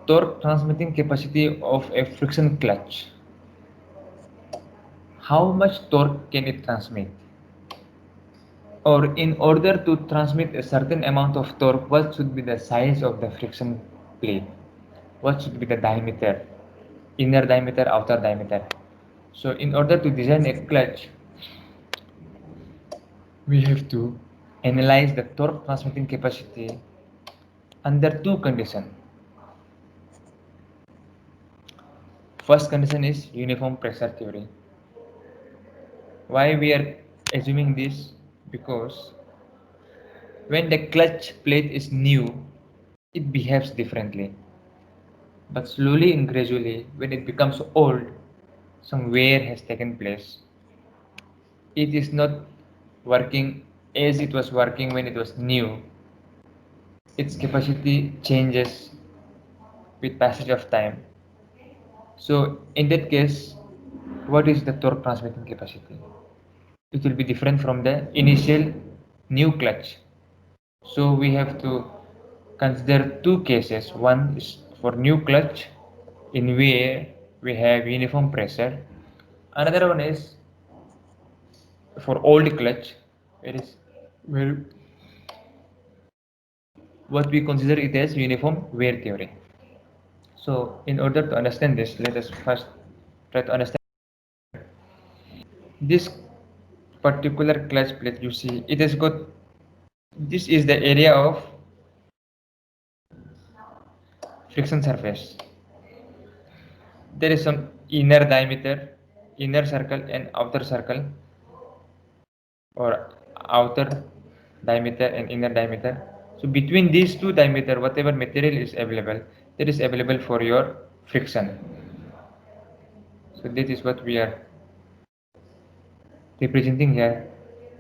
torque transmitting capacity of a friction clutch. How much torque can it transmit? Or in order to transmit a certain amount of torque, what should be the size of the friction plate? What should be the diameter? Inner diameter, outer diameter. So in order to design a clutch, we have to analyze the torque transmitting capacity under two conditions. First condition is uniform pressure theory. Why we are assuming this? Because when the clutch plate is new, it behaves differently. But slowly and gradually, when it becomes old, some wear has taken place. It is not working as it was working when it was new. Its capacity changes with passage of time. So in that case, what is the torque transmitting capacity? It will be different from the initial new clutch. So we have to consider two cases. One is for new clutch in where we have uniform pressure. Another one is for old clutch, where what we consider it as uniform wear theory. So in order to understand this, let us first try to understand this particular clutch plate. You see, it has got, this is the area of friction surface. There is some inner diameter, inner circle and outer circle, or outer diameter and inner diameter. So between these two diameter, whatever material is available, that is available for your friction. So this is what we are representing here.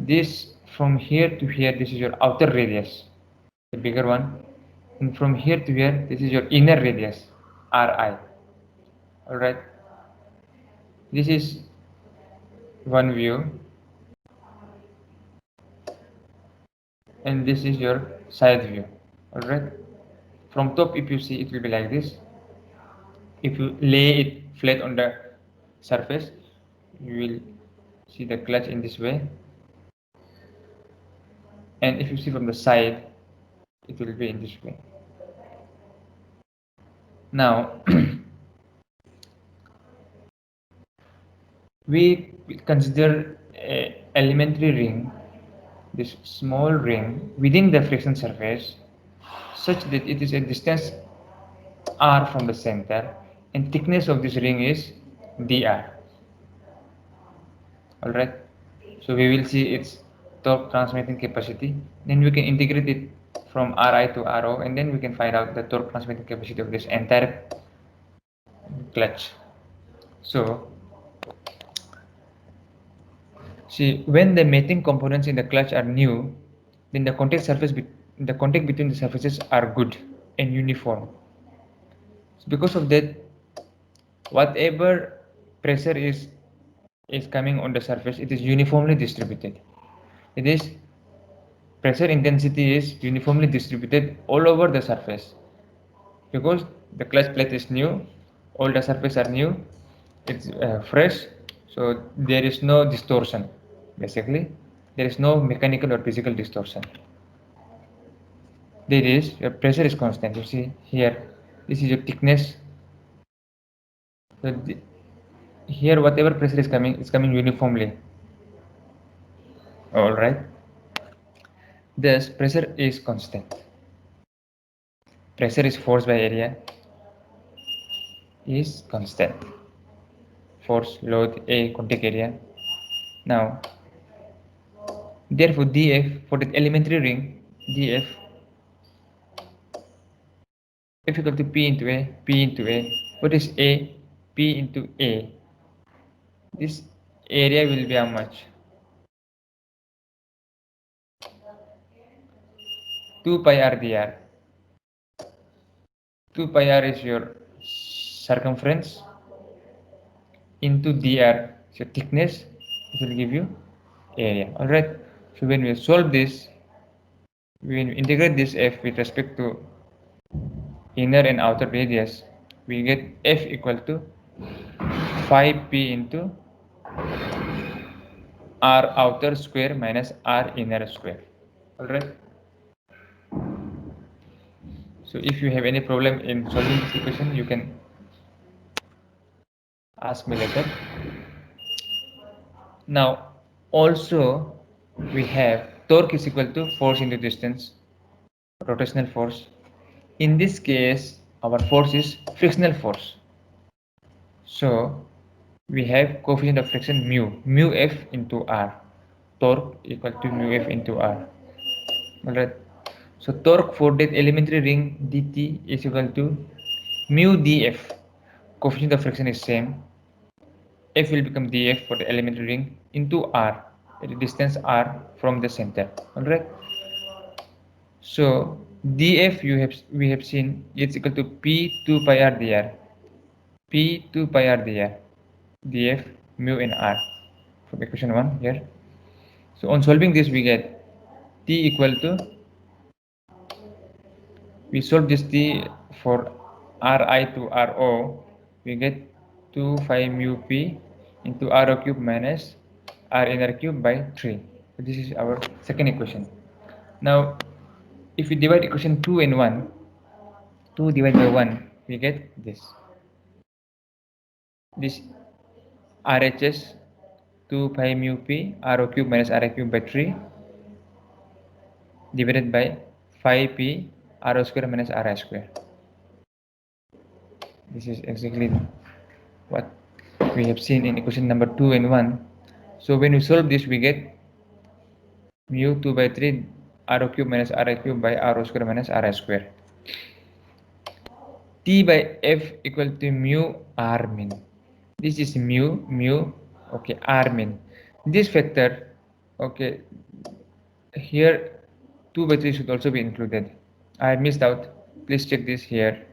This from here to here, this is your outer radius, the bigger one, and from here to here, this is your inner radius, Ri. Alright, this is one view, and this is your side view. Alright, from top, if you see, it will be like this. If you lay it flat on the surface, you will see the clutch in this way, and if you see from the side, it will be in this way. Now we consider a elementary ring, this small ring within the friction surface, such that it is a distance r from the center, and thickness of this ring is dr. Alright, so we will see its torque transmitting capacity, then we can integrate it from Ri to Ro, and then we can find out the torque transmitting capacity of this entire clutch. So see, when the mating components in the clutch are new, then the contact between the surfaces are good and uniform. So because of that, whatever pressure is coming on the surface, it is uniformly distributed. It is pressure intensity is uniformly distributed all over the surface, because the clutch plate is new, all the surfaces are new, it's fresh, so there is no distortion. Basically, there is no mechanical or physical distortion. There is, your pressure is constant. You see here, this is your thickness. So here, whatever pressure is coming, it's coming uniformly. All right. Thus, pressure is constant. Pressure is force by area is constant. Force, load, A, contact area. Now, therefore, dF for the elementary ring, dF F equal to P into A, P into A. What is A? P into A. This area will be how much? 2 pi r dr. 2 pi r is your circumference into dr, so thickness. It will give you area. Alright, so when we solve this, when we integrate this f with respect to inner and outer radius, we get F equal to 5P into R outer square minus R inner square. Alright. So if you have any problem in solving this equation, you can ask me later. Now also we have torque is equal to force into distance, rotational force. In this case, our force is frictional force. So we have coefficient of friction mu F into R. Torque equal to mu F into R. Alright. So torque for that elementary ring dt is equal to mu dF. Coefficient of friction is same. F will become dF for the elementary ring into R, the distance R from the center. Alright. So dF we have seen it's equal to P2 pi R dr. P2 pi R dr. dF mu in R from equation 1 here. So on solving this we get T equal to, we solve this T for Ri to Ro, we get 2 phi mu P into Ro cube minus R inner cube by 3. So this is our second equation. Now if we divide equation 2 and 1, 2 divided by 1, we get this. This RHS 2 pi mu P Ro cube minus Ri cube by 3 divided by 5P Ro square minus Ri square. This is exactly what we have seen in equation number 2 and 1. So when we solve this, we get mu 2 by 3 Ro cube minus Ri cube by Ro square minus Ri square. T by F equal to mu R min. This is mu, okay, R min. This factor, okay, here 2 by 3 should also be included. I missed out. Please check this here.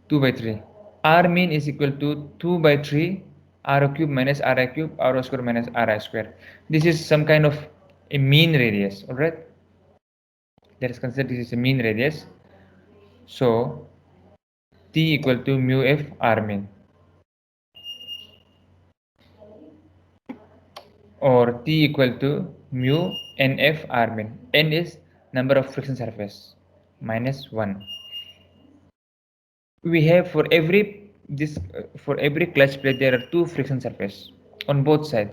2 by 3. R min is equal to 2 by 3 R cube minus Ri cube R square minus Ri square. This is some kind of a mean radius. Alright. Let us consider this is a mean radius. So T equal to mu F R min, or T equal to mu NF R min. N is number of friction surface minus 1. We have for every clutch plate there are 2 friction surface on both sides.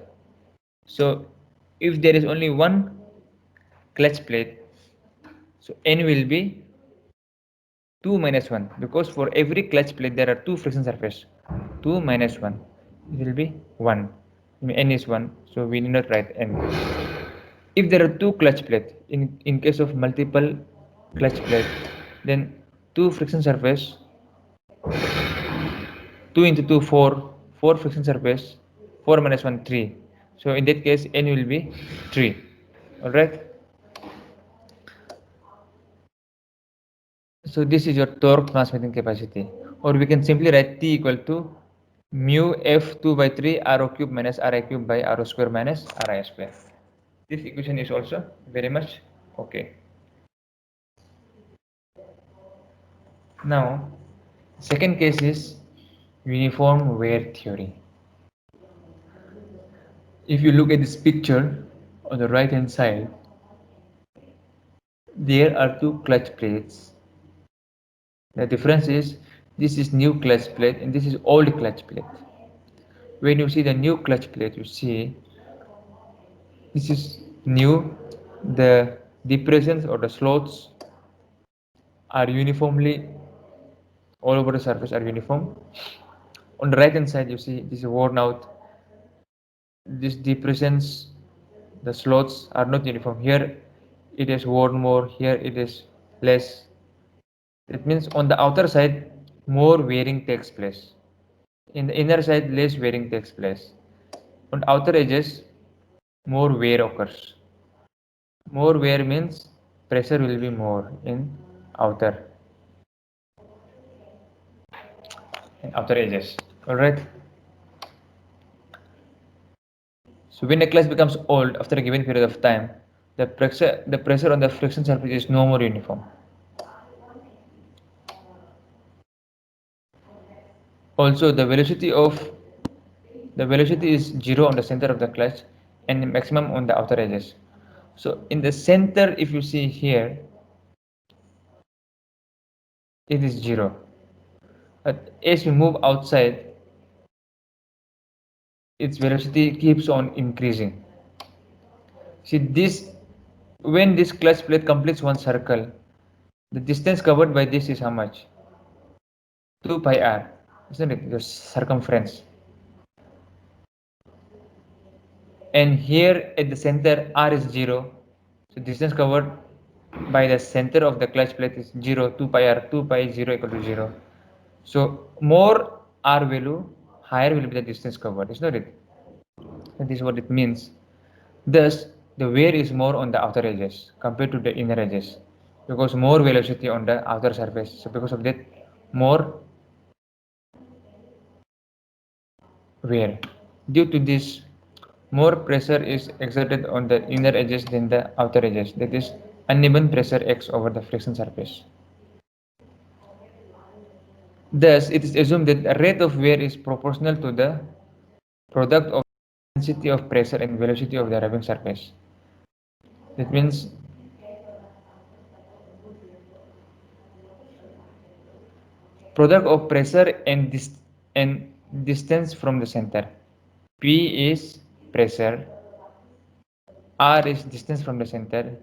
So if there is only one clutch plate, so N will be 2 minus 1, because for every clutch plate there are 2 friction surface. 2 minus 1, it will be 1. N is 1, so we need not write N. If there are 2 clutch plate, in case of multiple clutch plate, then 2 friction surface, 2 into 2 4, 4 friction surface, 4 minus 1 3. So in that case N will be 3. Alright. So this is your torque transmitting capacity, or we can simply write T equal to mu F 2 by 3 Ro cube minus Ri cube by Ro square minus Ri square. This equation is also very much okay. Now second case is uniform wear theory. If you look at this picture on the right hand side, there are 2 clutch plates. The difference is this is new clutch plate and this is old clutch plate. When you see the new clutch plate, you see this is new. The depressions or the slots are uniformly all over the surface are uniform. On the right hand side, you see this is worn out. These depressions, the slots are not uniform. Here it is worn more, here it is less. It means on the outer side more wearing takes place. In the inner side less wearing takes place. On the outer edges more wear occurs. More wear means pressure will be more in outer edges. Alright. So when a clutch becomes old after a given period of time, the pressure on the friction surface is no more uniform. Also, the velocity is 0 on the center of the clutch and maximum on the outer edges. So in the center, if you see here, it is 0. But as we move outside, its velocity keeps on increasing. See this, when this clutch plate completes one circle, the distance covered by this is how much? 2 pi r, isn't it? The circumference. And here at the center, r is 0. So distance covered by the center of the clutch plate is 0, 2 pi r, 2 pi 0 equal to 0. So more r value, higher will be the distance covered, isn't it? And this is what it means. Thus, the wear is more on the outer edges compared to the inner edges, because more velocity on the outer surface. So because of that, more wear. Due to this, more pressure is exerted on the inner edges than the outer edges. That is, uneven pressure acts over the friction surface. Thus, it is assumed that the rate of wear is proportional to the product of intensity of pressure and velocity of the rubbing surface. That means product of pressure and distance from the center. P is pressure, R is distance from the center,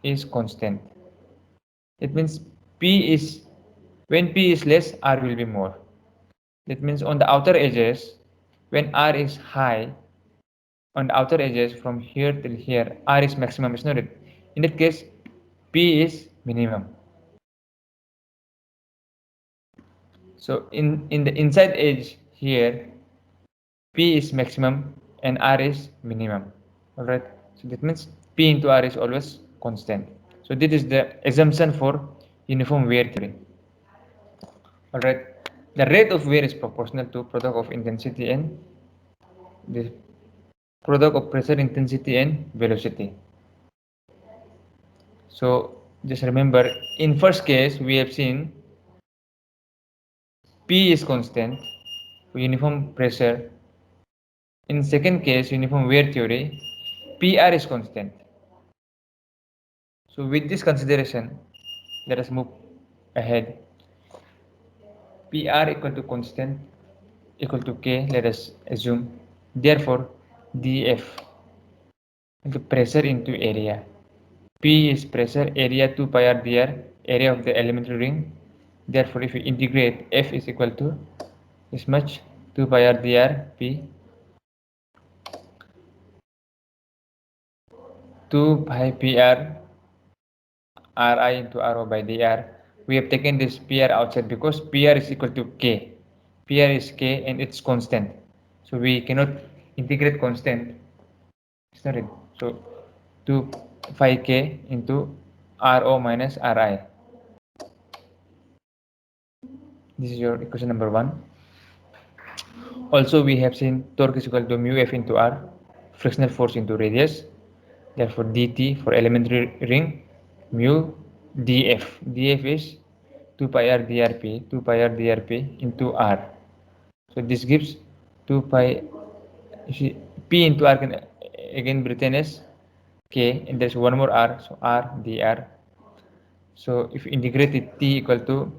is constant. It means P is, when P is less, R will be more. That means on the outer edges, when R is high, on the outer edges from here till here, R is maximum, is not it? In that case, P is minimum. So in the inside edge here, P is maximum and R is minimum. Alright, so that means P into R is always constant. So this is the assumption for uniform wear theory. Alright, the rate of wear is proportional to product of intensity and the product of pressure, intensity and velocity. So just remember, in first case we have seen P is constant for uniform pressure. In second case, uniform wear theory, PR is constant. So with this consideration, let us move ahead. PR equal to constant equal to K, let us assume. Therefore, dF into pressure into area. P is pressure, area 2 pi r dr, area of the elementary ring. Therefore, if you integrate, F is equal to this much, 2 pi r dr P, 2 pi pr Ri into Ro by dr. We have taken this PR outside because PR is equal to K. PR is K and it's constant. So we cannot integrate constant. It's not it. So 2 phi K into Ro minus Ri. This is your equation number 1. Also we have seen torque is equal to mu F into R, frictional force into radius. Therefore dt for elementary ring, mu dF. dF is 2 pi r drp, 2 pi r drp into r. So this gives 2 pi, p into r can again be written as k, and there's one more r, so r dr. So if you integrate it, t equal to,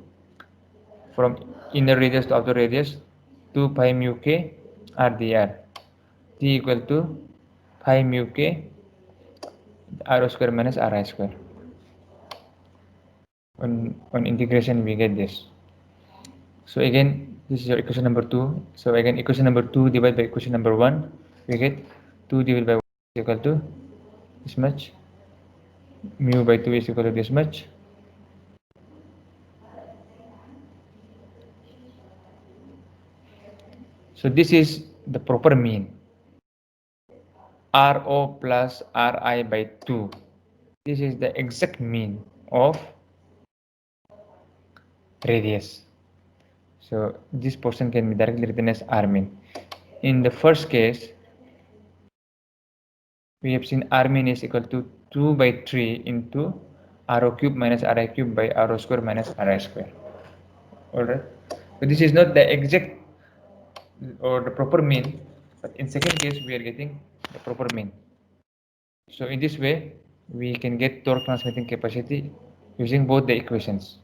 from inner radius to outer radius, 2 pi mu k r dr. T equal to pi mu k r square minus ri square. On integration we get this. So again, this is your equation number 2. So again, equation number 2 divided by equation number 1, we get 2 divided by 1 is equal to this much. Mu by 2 is equal to this much. So this is the proper mean. Ro plus Ri by 2. This is the exact mean of radius. So this portion can be directly written as R mean. In the first case, we have seen R mean is equal to 2 by 3 into Ro cube minus Ri cube by Ro square minus Ri square. Alright. But this is not the exact or the proper mean, but in second case we are getting the proper mean. So in this way we can get torque transmitting capacity using both the equations.